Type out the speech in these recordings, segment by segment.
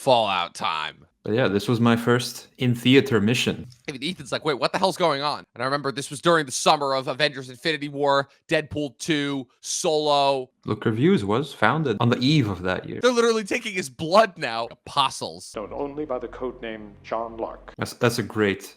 Fallout time. But yeah, this was my first in-theater mission. Even Ethan's like, wait, what the hell's going on? And I remember this was during the summer of Avengers Infinity War, Deadpool 2, Solo. Look Reviews was founded on the eve of that year. They're literally taking his blood now. Apostles. Known only by the codename John Lark. That's a great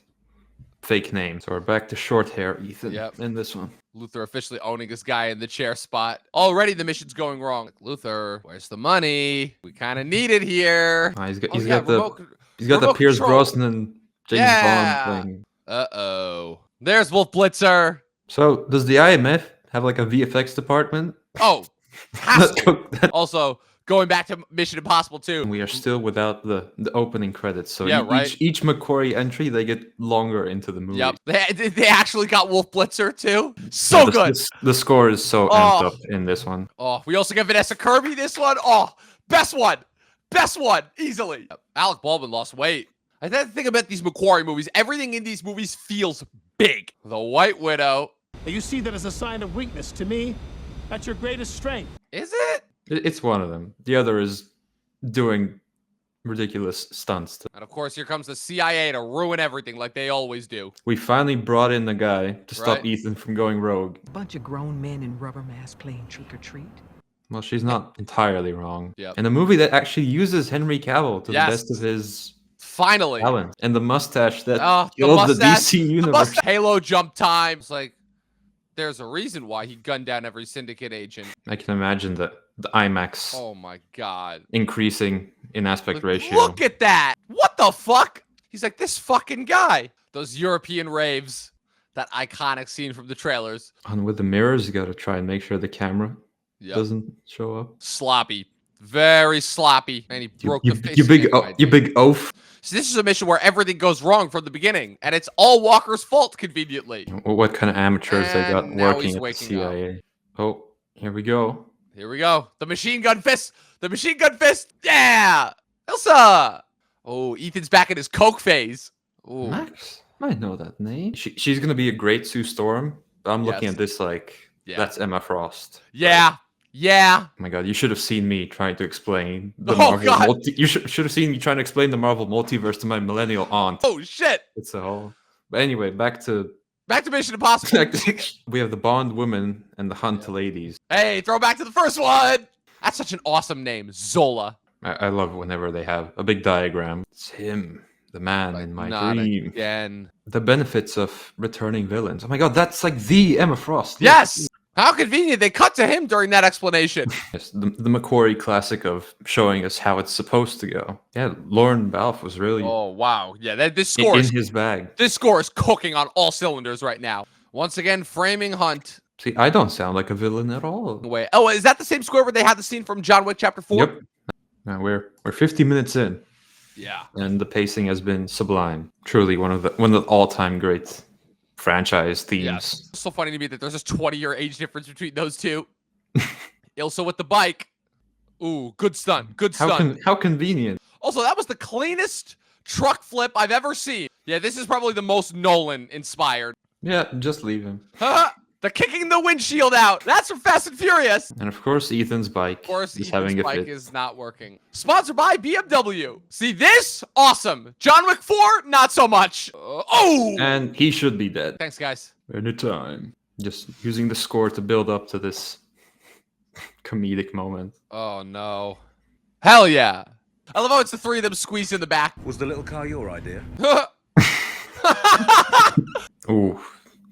fake name. So we're back to short hair Ethan in this one. Luther officially owning this guy in the chair spot. Already the mission's going wrong. Like, Luther, where's the money? We kind of need it here. He's got the Pierce control. Brosnan James Bond thing. Uh-oh. There's Wolf Blitzer. So does the IMF have like a VFX department? Oh, has to. Also, going back to Mission Impossible 2. We are still without the opening credits. So right. each McQuarrie entry, they get longer into the movie. Yep. They actually got Wolf Blitzer too. So good. The score is so amped up in this one. Oh, we also get Vanessa Kirby this one. Oh, best one. Best one. Easily. Alec Baldwin lost weight. I think the thing about these McQuarrie movies, everything in these movies feels big. The White Widow. You see that as a sign of weakness. To me, that's your greatest strength. Is it? It's one of them. The other is doing ridiculous stunts. And of course, here comes the CIA to ruin everything like they always do. We finally brought in the guy to stop Ethan from going rogue. A bunch of grown men in rubber masks playing trick or treat. Well, she's not entirely wrong. Yep. And a movie that actually uses Henry Cavill to the best of his talent. And the mustache that killed the DC universe. Halo jump time. It's like, there's a reason why he gunned down every syndicate agent. I can imagine the IMAX. Oh my god. Increasing in aspect ratio. Look at that. What the fuck? He's like, this fucking guy. Those European raves. That iconic scene from the trailers. And with the mirrors, you gotta try and make sure the camera doesn't show up. Sloppy. Very sloppy. And he broke the face. You big oaf. So this is a mission where everything goes wrong from the beginning, and it's all Walker's fault, conveniently. What kind of amateurs they got working at the CIA? Up. Oh, here we go. Here we go. The machine gun fist. The machine gun fist. Yeah. Elsa. Oh, Ethan's back in his coke phase. Ooh. Max? I know that name. She's going to be a great Sue Storm. But I'm looking at this like, that's Emma Frost. Yeah. Right? Yeah. Oh my god, you should have seen me trying to explain the Marvel you should have seen me trying to explain the Marvel multiverse to my millennial aunt. Oh shit. It's a whole. But anyway, back to Mission Impossible. We have the Bond women and the Hunt ladies. Hey, throw back to the first one. That's such an awesome name, Zola. I love whenever they have a big diagram. It's him, the man in my dream. Again. The benefits of returning villains. Oh my god, that's like the Emma Frost. Yes. How convenient they cut to him during that explanation. Yes, the McQuarrie classic of showing us how it's supposed to go. Yeah, Lauren Balfe was really. Oh wow, yeah. This score in his bag. This score is cooking on all cylinders right now. Once again, framing Hunt. See, I don't sound like a villain at all. Wait, oh, is that the same score where they had the scene from John Wick Chapter 4? Yep. Now we're 50 minutes in. Yeah. And the pacing has been sublime. Truly one of the all-time great franchise themes. Yes. It's so funny to me that there's this 20-year age difference between those two. Ilsa with the bike. Ooh, good stunt. Good stunt. How convenient. Also, that was the cleanest truck flip I've ever seen. Yeah, this is probably the most Nolan inspired. Yeah, just leave him. The kicking the windshield out. That's from Fast and Furious. And of course, Ethan's bike. Of course, Ethan's bike is not working. Sponsored by BMW. See this? Awesome. John Wick 4? Not so much. Oh! And he should be dead. Thanks, guys. Anytime. Just using the score to build up to this comedic moment. Oh, no. Hell yeah. I love how it's the three of them squeezed in the back. Was the little car your idea? Ooh.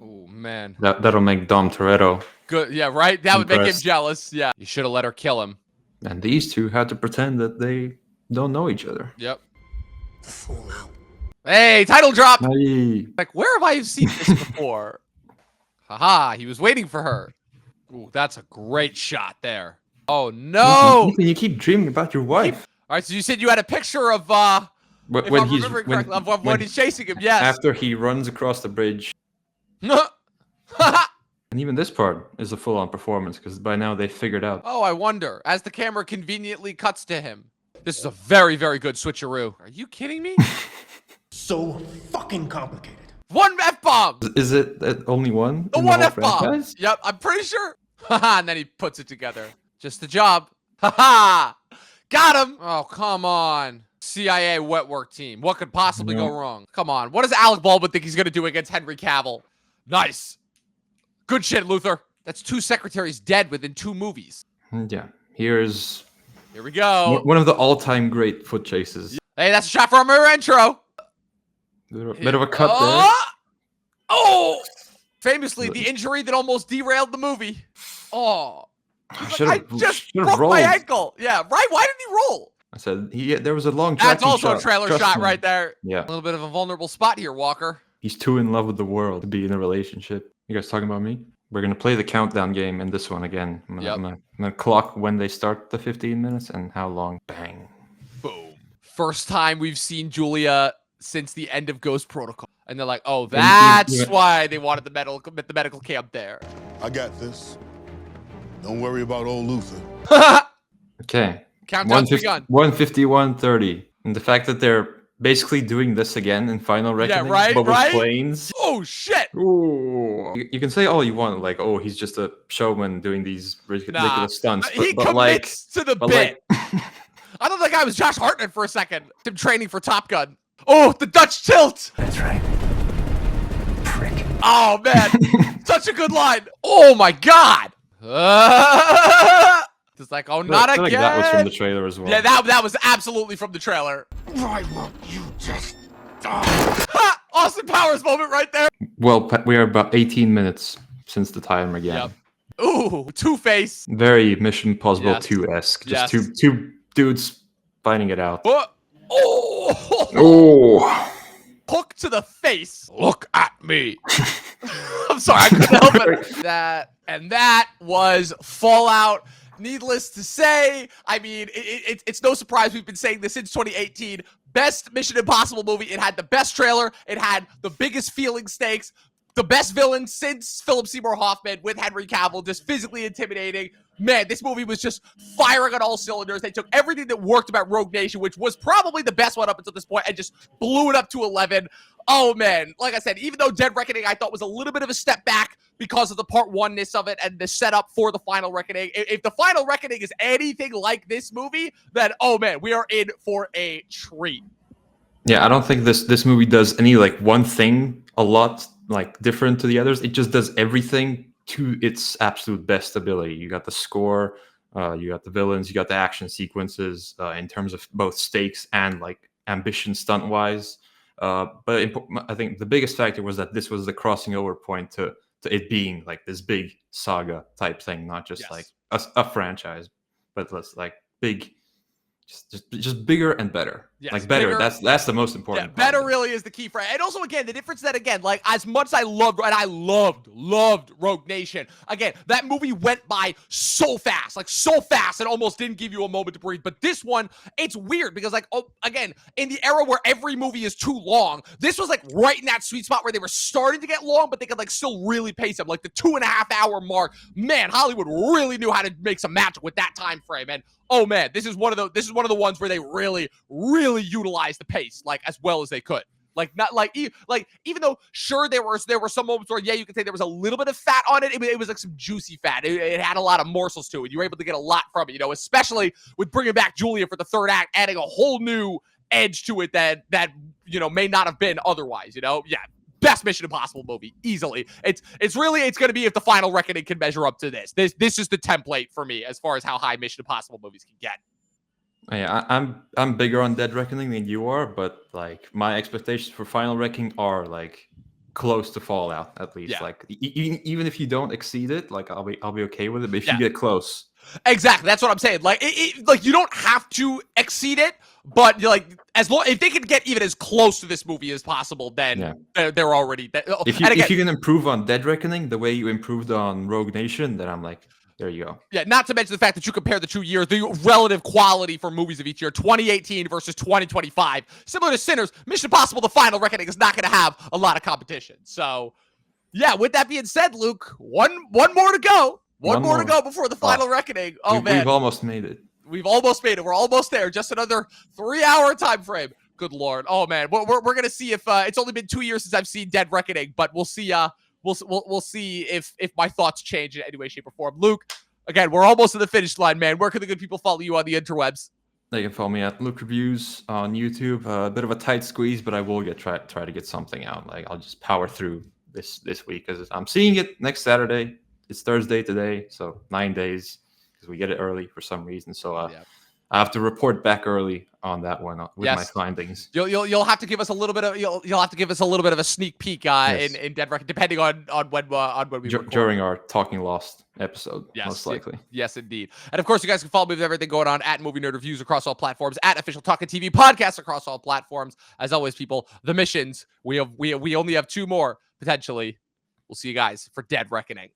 Oh, man. That'll make Dom Toretto. Good. Yeah, right? That would make him jealous. Yeah. You should have let her kill him. And these two had to pretend that they don't know each other. Yep. The fallout. Hey, title drop! Hey. Like, where have I seen this before? Haha, he was waiting for her. Ooh, that's a great shot there. Oh, no! Ethan, you keep dreaming about your wife. All right, so you said you had a picture of, when he's chasing him, yes. After he runs across the bridge. And even this part is a full-on performance, because by now they figured out. Oh, I wonder. As the camera conveniently cuts to him. This is a very, very good switcheroo. Are you kidding me? So fucking complicated. One F-bomb! Is it only one? The one F-bomb! Yep, I'm pretty sure. Haha, and then he puts it together. Just the job. Haha! Got him! Oh, come on. CIA wet work team. What could possibly go wrong? Come on. What does Alec Baldwin think he's going to do against Henry Cavill? Nice. Good shit, Luther. That's 2 secretaries dead within 2 movies. Yeah. Here we go. One of the all-time great foot chases. Hey, that's a shot from our intro. Bit of a cut there. Oh! Famously, the injury that almost derailed the movie. Oh. I just broke my ankle. Yeah, right? Why didn't he roll? I said, there was a long That's also a trailer shot right there. Yeah. A little bit of a vulnerable spot here, Walker. He's too in love with the world to be in a relationship. You guys talking about me? We're going to play the countdown game in this one again. I'm going to clock when they start the 15 minutes and how long. Bang. Boom. First time we've seen Julia since the end of Ghost Protocol. And they're like, oh, that's why they wanted the medical camp there. I got this. Don't worry about old Luther. Okay. Countdown's begun. 151:30. And the fact that they're basically doing this again in Final Reckoning, but with planes. Oh, shit. Ooh. You can say all you want, like, oh, he's just a showman doing these ridiculous stunts. He commits to the bit. I thought that guy was Josh Hartnett for a second. Him training for Top Gun. Oh, the Dutch tilt. That's right. Prick. Oh, man. Such a good line. Oh, my God. It's like, oh, not again. Like that was from the trailer as well. Yeah, that was absolutely from the trailer. Why won't you just Austin Powers moment right there. Well, we are about 18 minutes since the timer again. Yep. Ooh, Two-Face. Very Mission Impossible 2-esque. Just two dudes fighting it out. Oh! Hook to the face. Look at me. I'm sorry, I couldn't help it. That was Fallout. Needless to say, I mean, it's no surprise we've been saying this since 2018. Best Mission Impossible movie. It had the best trailer. It had the biggest feeling stakes. The best villain since Philip Seymour Hoffman with Henry Cavill, just physically intimidating. Man, this movie was just firing on all cylinders. They took everything that worked about Rogue Nation, which was probably the best one up until this point, and just blew it up to 11. Oh, man. Like I said, even though Dead Reckoning I thought was a little bit of a step back because of the part 1-ness of it and the setup for the Final Reckoning, if the Final Reckoning is anything like this movie, then, oh, man, we are in for a treat. Yeah, I don't think this movie does any, like, one thing a lot, like, different to the others. It just does everything to its absolute best ability. You got the score, you got the villains, you got the action sequences in terms of both stakes and, like, ambition stunt-wise. But I think the biggest factor was that this was the crossing over point to it being like this big saga type thing, not just like a franchise, but less like big, just bigger and better. Yes, like better. Bigger, that's the most important. Yeah, better really is the key phrase. And also, again, the difference that, again, like, as much as I loved Rogue Nation, again, that movie went by so fast, and almost didn't give you a moment to breathe. But this one, it's weird because, like, oh, again, in the era where every movie is too long, this was, like, right in that sweet spot where they were starting to get long, but they could, like, still really pace them. Like, the 2.5-hour mark, man, Hollywood really knew how to make some magic with that time frame. And oh man, this is one of the ones where they really utilized the pace like as well as they could. Like not like even though sure there were some moments where you could say there was a little bit of fat on it. It was like some juicy fat. It had a lot of morsels to it. You were able to get a lot from it, especially with bringing back Julia for the third act, adding a whole new edge to it that may not have been otherwise. Yeah. Best Mission Impossible movie, easily. It's going to be if the Final Reckoning can measure up to this. This is the template for me as far as how high Mission Impossible movies can get. Yeah, I'm bigger on Dead Reckoning than you are, but like my expectations for Final Reckoning are like close to Fallout at least. Yeah. Like even if you don't exceed it, like I'll be okay with it. But if you get close, exactly, that's what I'm saying. Like like you don't have to exceed it, but like as long if they can get even as close to this movie as possible, then they're already. If you can improve on Dead Reckoning the way you improved on Rogue Nation, then I'm like, there you go. Yeah, not to mention the fact that you compare the 2 years, the relative quality for movies of each year, 2018 versus 2025. Similar to Sinners, Mission Impossible: The Final Reckoning is not going to have a lot of competition. So, yeah, with that being said, Luke, one more to go. One more to go before the Final Reckoning. Oh, man. We've almost made it. We've almost made it. We're almost there. Just another 3-hour time frame. Good Lord. Oh, man. We're going to see if it's only been 2 years since I've seen Dead Reckoning, but we'll see. We'll see if my thoughts change in any way, shape, or form. Luke, again, we're almost to the finish line, man. Where can the good people follow you on the interwebs? They can follow me at Luke Reviews on YouTube. A bit of a tight squeeze, but I will try to get something out. Like I'll just power through this week because I'm seeing it next Saturday. It's Thursday today, so 9 days because we get it early for some reason. So I have to report back early on that one with my findings. You'll have to give us a little bit of you'll have to give us a little bit of a sneak peek in Dead Reckoning, depending on when we record. During our Talking Lost episode, most likely. Yes, indeed. And of course, you guys can follow me with everything going on at Movie Nerd Reviews across all platforms, at Official Talkin TV Podcast across all platforms. As always, people, the missions we only have 2 more potentially. We'll see you guys for Dead Reckoning.